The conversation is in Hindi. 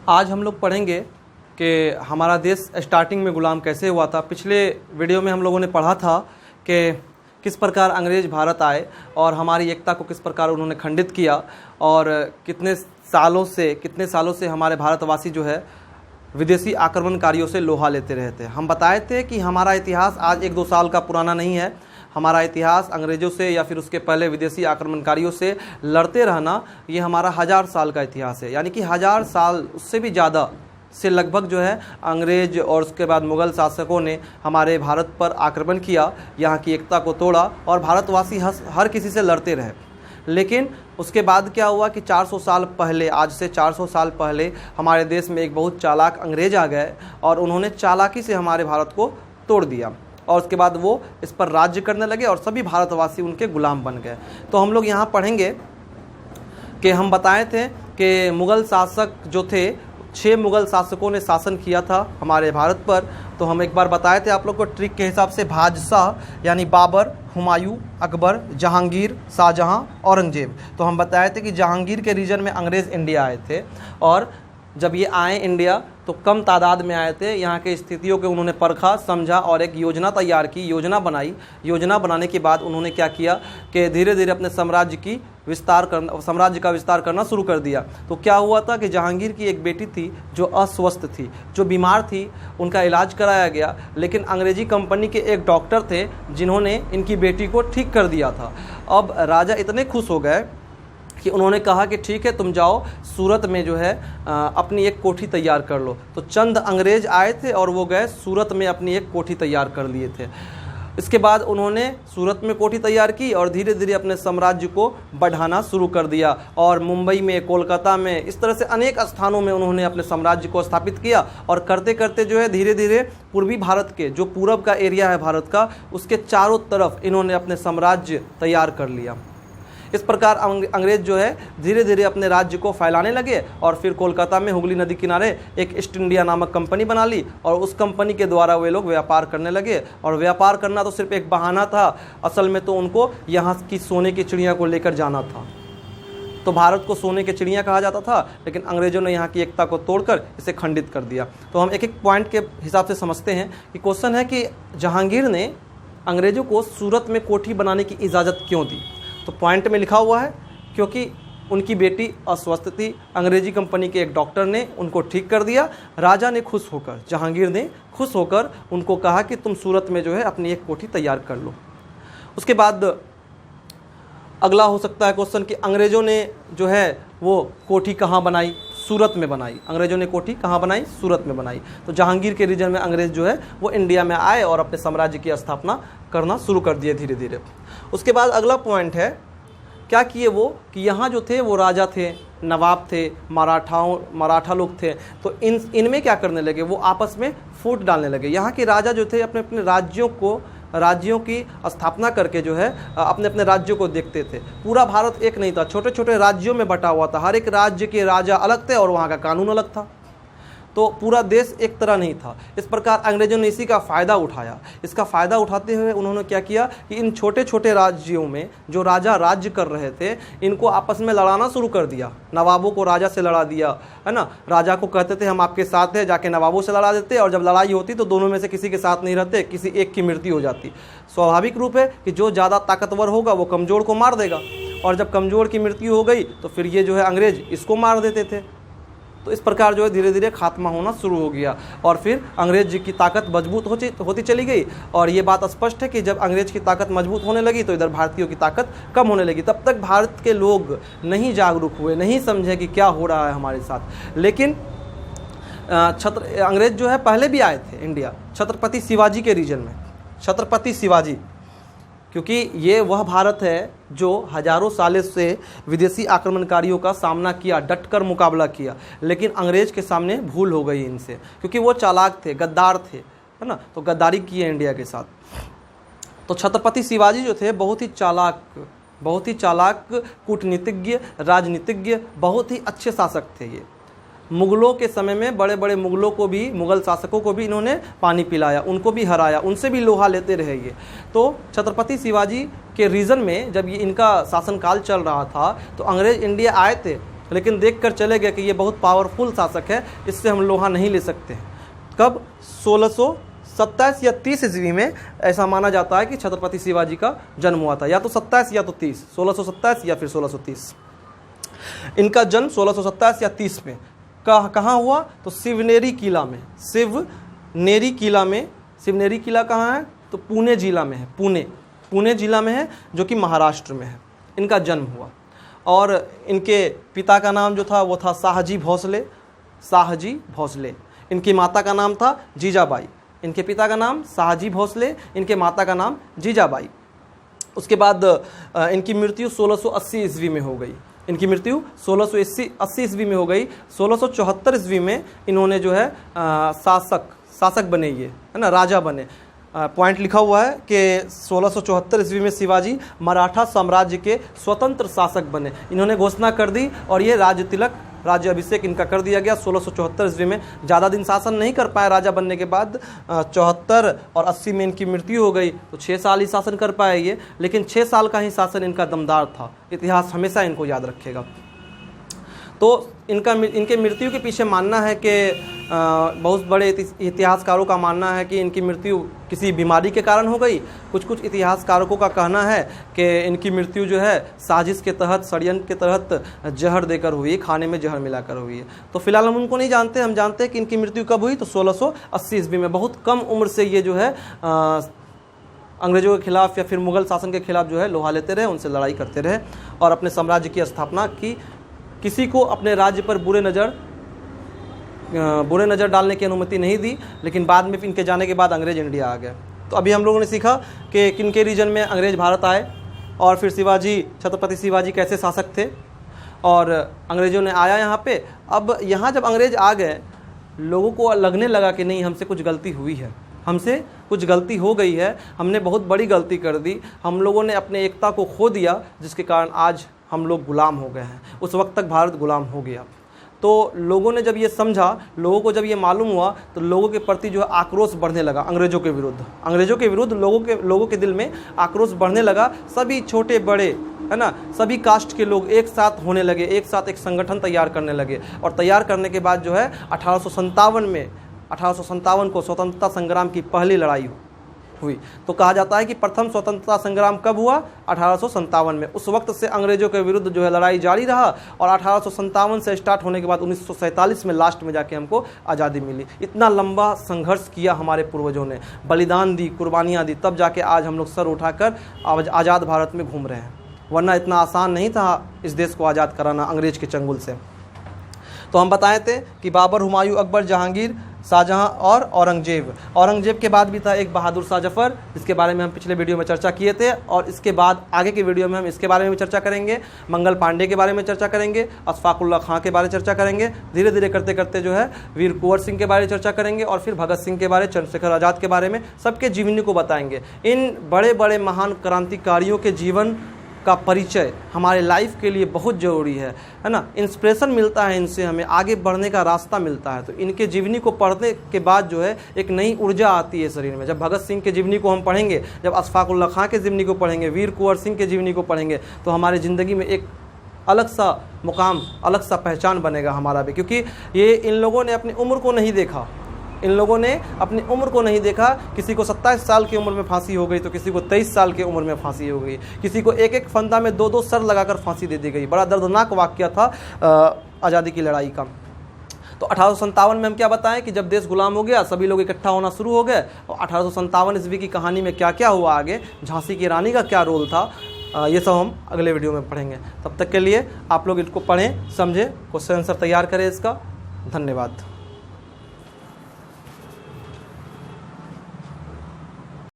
आज हम लोग पढ़ेंगे कि हमारा देश स्टार्टिंग में गुलाम कैसे हुआ था। पिछले वीडियो में हम लोगों ने पढ़ा था कि किस प्रकार अंग्रेज़ भारत आए और हमारी एकता को किस प्रकार उन्होंने खंडित किया और कितने सालों से हमारे भारतवासी जो है विदेशी आक्रमणकारियों से लोहा लेते रहे थे। हम बताए थे कि हमारा इतिहास आज 1-2 साल का पुराना नहीं है। हमारा इतिहास अंग्रेज़ों से या फिर उसके पहले विदेशी आक्रमणकारियों से लड़ते रहना, ये हमारा 1000 साल का इतिहास है। यानी कि 1000 साल उससे भी ज़्यादा से लगभग जो है अंग्रेज और उसके बाद मुग़ल शासकों ने हमारे भारत पर आक्रमण किया, यहाँ की एकता को तोड़ा और भारतवासी हर किसी से लड़ते रहे। लेकिन उसके बाद क्या हुआ कि 400 साल पहले, आज से 400 साल पहले हमारे देश में एक बहुत चालाक अंग्रेज आ गए और उन्होंने चालाकी से हमारे भारत को तोड़ दिया और उसके बाद वो इस पर राज्य करने लगे और सभी भारतवासी उनके गुलाम बन गए। तो हम लोग यहाँ पढ़ेंगे कि हम बताए थे कि मुग़ल शासक जो थे, 6 मुग़ल शासकों ने शासन किया था हमारे भारत पर। तो हम एक बार बताए थे आप लोग को ट्रिक के हिसाब से, बादशाह यानी बाबर, हुमायूं, अकबर, जहांगीर, शाहजहां, औरंगजेब। तो हम बताए थे कि जहांगीर के रीजन में अंग्रेज़ इंडिया आए थे और जब ये आए इंडिया तो कम तादाद में आए थे। यहाँ के स्थितियों के उन्होंने परखा, समझा और एक योजना तैयार की, योजना बनाई। योजना बनाने के बाद उन्होंने क्या किया कि धीरे धीरे अपने साम्राज्य का विस्तार करना शुरू कर दिया। तो क्या हुआ था कि जहांगीर की एक बेटी थी जो अस्वस्थ थी, जो बीमार थी, उनका इलाज कराया गया। लेकिन अंग्रेजी कंपनी के एक डॉक्टर थे जिन्होंने इनकी बेटी को ठीक कर दिया था। अब राजा इतने खुश हो गए कि उन्होंने कहा कि ठीक है, तुम जाओ सूरत में जो है अपनी एक कोठी तैयार कर लो। तो चंद अंग्रेज आए थे और वो गए सूरत में अपनी एक कोठी तैयार कर लिए थे। इसके बाद उन्होंने सूरत में कोठी तैयार की और धीरे धीरे अपने साम्राज्य को बढ़ाना शुरू कर दिया और मुंबई में, कोलकाता में, इस तरह से अनेक स्थानों में उन्होंने अपने साम्राज्य को स्थापित किया। और करते करते जो है धीरे धीरे पूर्वी भारत के, जो पूरब का एरिया है भारत का, उसके चारों तरफ इन्होंने अपने साम्राज्य तैयार कर लिया। इस प्रकार अंग्रेज जो है धीरे धीरे अपने राज्य को फैलाने लगे और फिर कोलकाता में हुगली नदी किनारे एक ईस्ट इंडिया नामक कंपनी बना ली और उस कंपनी के द्वारा वे लोग व्यापार करने लगे। और व्यापार करना तो सिर्फ एक बहाना था, असल में तो उनको यहाँ की सोने की चिड़िया को लेकर जाना था। तो भारत को सोने की चिड़िया कहा जाता था, लेकिन अंग्रेजों ने यहाँ की एकता को तोड़कर इसे खंडित कर दिया। तो हम एक एक पॉइंट के हिसाब से समझते हैं कि क्वेश्चन है कि जहांगीर ने अंग्रेजों को सूरत में कोठी बनाने की इजाज़त क्यों दी। तो पॉइंट में लिखा हुआ है क्योंकि उनकी बेटी अस्वस्थ थी, अंग्रेजी कंपनी के एक डॉक्टर ने उनको ठीक कर दिया। राजा ने खुश होकर, जहांगीर ने खुश होकर उनको कहा कि तुम सूरत में जो है अपनी एक कोठी तैयार कर लो। उसके बाद अगला हो सकता है क्वेश्चन कि अंग्रेज़ों ने जो है वो कोठी कहाँ बनाई, सूरत में बनाई। अंग्रेज़ों ने कोठी कहाँ बनाई, सूरत में बनाई। तो जहांगीर के रीजन में अंग्रेज़ जो है वो इंडिया में आए और अपने साम्राज्य की स्थापना करना शुरू कर दिए धीरे धीरे। उसके बाद अगला पॉइंट है, क्या किए वो कि यहाँ जो थे वो राजा थे, नवाब थे, मराठा लोग थे। तो इनमें क्या करने लगे, वो आपस में फूट डालने लगे। यहाँ के राजा जो थे अपने अपने राज्यों की स्थापना करके जो है अपने अपने राज्यों को देखते थे। पूरा भारत एक नहीं था, छोटे छोटे राज्यों में बटा हुआ था। हर एक राज्य के राजा अलग थे और वहाँ का कानून अलग था। तो पूरा देश एक तरह नहीं था। इस प्रकार अंग्रेजों ने इसी का फ़ायदा उठाया। इसका फ़ायदा उठाते हुए उन्होंने क्या किया कि इन छोटे छोटे राज्यों में जो राजा राज्य कर रहे थे, इनको आपस में लड़ाना शुरू कर दिया। नवाबों को राजा से लड़ा दिया, है ना। राजा को कहते थे हम आपके साथ हैं, जाके नवाबों से लड़ा देते और जब लड़ाई होती तो दोनों में से किसी के साथ नहीं रहते, किसी एक की मृत्यु हो जाती। स्वाभाविक रूप है कि जो ज़्यादा ताकतवर होगा वो कमज़ोर को मार देगा और जब कमज़ोर की मृत्यु हो गई तो फिर ये जो है अंग्रेज इसको मार देते थे। तो इस प्रकार जो है धीरे धीरे खात्मा होना शुरू हो गया और फिर अंग्रेज की ताकत मजबूत होती चली गई। और ये बात स्पष्ट है कि जब अंग्रेज की ताकत मजबूत होने लगी तो इधर भारतीयों की ताकत कम होने लगी। तब तक भारत के लोग नहीं जागरूक हुए, नहीं समझे कि क्या हो रहा है हमारे साथ। लेकिन अंग्रेज जो है पहले भी आए थे इंडिया, छत्रपति शिवाजी के रीजन में। छत्रपति शिवाजी, क्योंकि ये वह भारत है जो हजारों सालों से विदेशी आक्रमणकारियों का सामना किया, डटकर मुकाबला किया। लेकिन अंग्रेज के सामने भूल हो गई इनसे, क्योंकि वो चालाक थे, गद्दार थे, है ना। तो गद्दारी की है इंडिया के साथ। तो छत्रपति शिवाजी जो थे बहुत ही चालाक कूटनीतिज्ञ, राजनीतिज्ञ, बहुत ही अच्छे शासक थे ये। मुग़लों के समय में बड़े बड़े मुग़लों को भी, मुग़ल शासकों को भी इन्होंने पानी पिलाया, उनको भी हराया, उनसे भी लोहा लेते रहे ये। तो छत्रपति शिवाजी के रीजन में जब ये इनका शासनकाल चल रहा था तो अंग्रेज इंडिया आए थे, लेकिन देखकर चले गए कि ये बहुत पावरफुल शासक है, इससे हम लोहा नहीं ले सकते। कब? 1627 या 30 ईस्वी में ऐसा माना जाता है कि छत्रपति शिवाजी का जन्म हुआ था, या तो 27 या तो 30, 1627 या फिर 1630। इनका जन्म 1627 या 30 में कहाँ हुआ? तो शिवनेरी किला में। शिवनेरी किला में, शिवनेरी किला कहाँ है? तो पुणे जिला में है। पुणे जिला में है, जो कि महाराष्ट्र में है। इनका जन्म हुआ और इनके पिता का नाम जो था वो था शाहजी भोसले। इनकी माता का नाम था जीजाबाई। इनके पिता का नाम शाहजी भोसले, इनके माता का नाम जीजाबाई। उसके बाद इनकी मृत्यु 1680 ईस्वी में हो गई। इनकी मृत्यु 1680 ईस्वी में हो गई। 1674 ईस्वी में इन्होंने जो है शासक बने, ये है ना, राजा बने। पॉइंट लिखा हुआ है कि 1674 ईस्वी में शिवाजी मराठा साम्राज्य के स्वतंत्र शासक बने। इन्होंने घोषणा कर दी और ये राज्य अभिषेक इनका कर दिया गया 1674 ईस्वी में। ज़्यादा दिन शासन नहीं कर पाए राजा बनने के बाद। 74 और 80 में इनकी मृत्यु हो गई, तो 6 साल ही शासन कर पाए ये, लेकिन 6 साल का ही शासन इनका दमदार था। इतिहास हमेशा इनको याद रखेगा। तो इनके मृत्यु के पीछे मानना है कि बहुत बड़े इतिहासकारों का मानना है कि इनकी मृत्यु किसी बीमारी के कारण हो गई। कुछ इतिहासकारों का कहना है कि इनकी मृत्यु जो है साजिश के तहत, षड्यंत्र के तहत जहर देकर हुई, खाने में जहर मिलाकर हुई है। तो फिलहाल हम उनको नहीं जानते। हम जानते हैं कि इनकी मृत्यु कब हुई, तो 1680 ईस्वी में। बहुत कम उम्र से ये जो है अंग्रेजों के खिलाफ या फिर मुगल शासन के खिलाफ जो है लोहा लेते रहे, उनसे लड़ाई करते रहे और अपने साम्राज्य की स्थापना की। किसी को अपने राज्य पर बुरे नज़र डालने की अनुमति नहीं दी, लेकिन बाद में इनके जाने के बाद अंग्रेज इंडिया आ गए। तो अभी हम लोगों ने सीखा कि किनके रीजन में अंग्रेज भारत आए और फिर छत्रपति शिवाजी कैसे शासक थे और अंग्रेज़ों ने आया यहाँ पे। अब यहाँ जब अंग्रेज आ गए, लोगों को लगने लगा कि नहीं, हमसे कुछ गलती हुई है, हमसे कुछ गलती हो गई है, हमने बहुत बड़ी गलती कर दी, हम लोगों ने अपने एकता को खो दिया, जिसके कारण आज हम लोग गुलाम हो गए हैं। उस वक्त तक भारत गुलाम हो गया। तो लोगों ने जब ये समझा, लोगों को जब ये मालूम हुआ, तो लोगों के प्रति जो है आक्रोश बढ़ने लगा अंग्रेज़ों के विरुद्ध लोगों के दिल में आक्रोश बढ़ने लगा। सभी छोटे बड़े, है ना, सभी कास्ट के लोग एक साथ होने लगे, एक साथ एक संगठन तैयार करने लगे और तैयार करने के बाद जो है 1857 को स्वतंत्रता संग्राम की पहली लड़ाई हुई। तो कहा जाता है कि प्रथम स्वतंत्रता संग्राम कब हुआ? 1857 में। उस वक्त से अंग्रेजों के विरुद्ध जो है लड़ाई जारी रहा और 1857 से स्टार्ट होने के बाद 1947 में लास्ट में जाके हमको आज़ादी मिली। इतना लंबा संघर्ष किया हमारे पूर्वजों ने, बलिदान दी, कुर्बानियाँ दी, तब जाके आज हम लोग सर उठाकर आज़ाद भारत में घूम रहे हैं। वरना इतना आसान नहीं था इस देश को आज़ाद कराना अंग्रेज के चंगुल से। तो हम बताए थे कि बाबर, हुमायूं, अकबर, जहांगीर, शाहजहां और औरंगजेब के बाद भी था एक बहादुर शाह जफ़र, जिसके बारे में हम पिछले वीडियो में चर्चा किए थे और इसके बाद आगे के वीडियो में हम इसके बारे में भी चर्चा करेंगे। मंगल पांडे के बारे में चर्चा करेंगे, अशफाकुल्ला खां के बारे में चर्चा करेंगे। धीरे धीरे करते करते जो है वीर कुंवर सिंह के बारे में चर्चा करेंगे और फिर भगत सिंह के बारे, चंद्रशेखर आज़ाद के बारे में, सबके जीवनी को बताएंगे। इन बड़े बड़े महान क्रांतिकारियों के जीवन का परिचय हमारे लाइफ के लिए बहुत ज़रूरी है ना। इंस्पिरेशन मिलता है इनसे, हमें आगे बढ़ने का रास्ता मिलता है। तो इनके जीवनी को पढ़ने के बाद जो है एक नई ऊर्जा आती है शरीर में। जब भगत सिंह के जीवनी को हम पढ़ेंगे, जब अशफाकुल्ला खां के जीवनी को पढ़ेंगे, वीर कुंवर सिंह के जीवनी को पढ़ेंगे, तो हमारी ज़िंदगी में एक अलग सा मुकाम, अलग सा पहचान बनेगा हमारा भी। क्योंकि ये इन लोगों ने अपनी उम्र को नहीं देखा, किसी को 27 साल की उम्र में फांसी हो गई तो किसी को 23 साल की उम्र में फांसी हो गई, किसी को एक एक फंदा में 2-2 सर लगाकर फांसी दे दी गई। बड़ा दर्दनाक वाकया था आज़ादी की लड़ाई का। तो 1857 में हम क्या बताएं कि जब देश गुलाम हो गया, सभी लोग इकट्ठा होना शुरू हो गए और 1857 ईस्वी की कहानी में क्या क्या हुआ आगे, झांसी की रानी का क्या रोल था, ये सब हम अगले वीडियो में पढ़ेंगे। तब तक के लिए आप लोग इसको पढ़ें, समझें, क्वेश्चन आंसर तैयार करें इसका। धन्यवाद।